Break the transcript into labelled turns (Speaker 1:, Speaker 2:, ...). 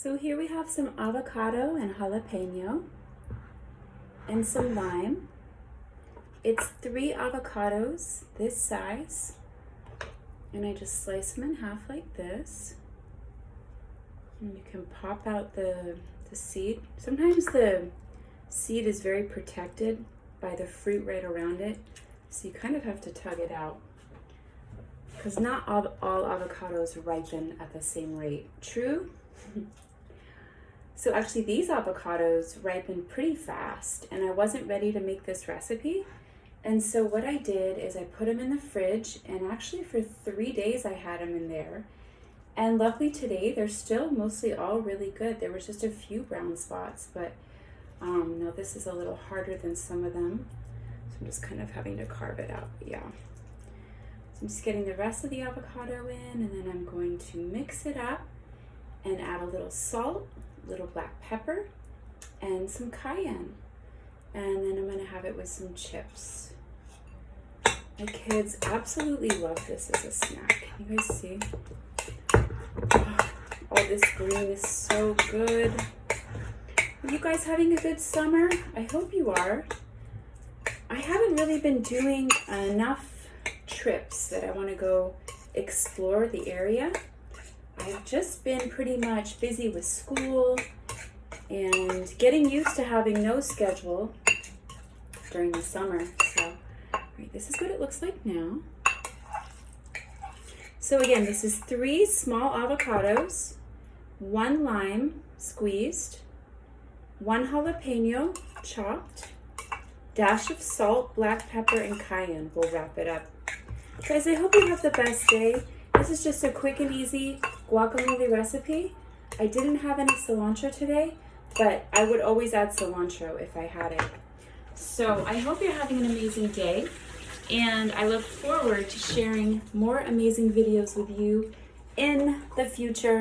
Speaker 1: So here we have some avocado and jalapeno and some lime. It's 3 avocados this size, and I just slice them in half like this. And you can pop out the seed. Sometimes the seed is very protected by the fruit right around it, so you kind of have to tug it out, because not all avocados ripen at the same rate. True? So actually these avocados ripen pretty fast, and I wasn't ready to make this recipe. And so what I did is I put them in the fridge, and actually for 3 days I had them in there. And luckily today they're still mostly all really good. There was just a few brown spots, but no, this is a little harder than some of them. So I'm just kind of having to carve it out, but yeah. So I'm just getting the rest of the avocado in, and then I'm going to mix it up and add a little salt, a little black pepper, and some cayenne. And then I'm gonna have it with some chips. My kids absolutely love this as a snack. Can you guys see? Oh, this green is so good. Are you guys having a good summer? I hope you are. I haven't really been doing enough trips that I want to go explore the area. I've just been pretty much busy with school and getting used to having no schedule during the summer. So, all right, this is what it looks like now. So again, this is 3 small avocados, 1 lime squeezed, 1 jalapeno chopped, dash of salt, black pepper, and cayenne. We'll wrap it up. Guys, I hope you have the best day. This is just a quick and easy guacamole recipe. I didn't have any cilantro today, but I would always add cilantro if I had it. So I hope you're having an amazing day, and I look forward to sharing more amazing videos with you in the future.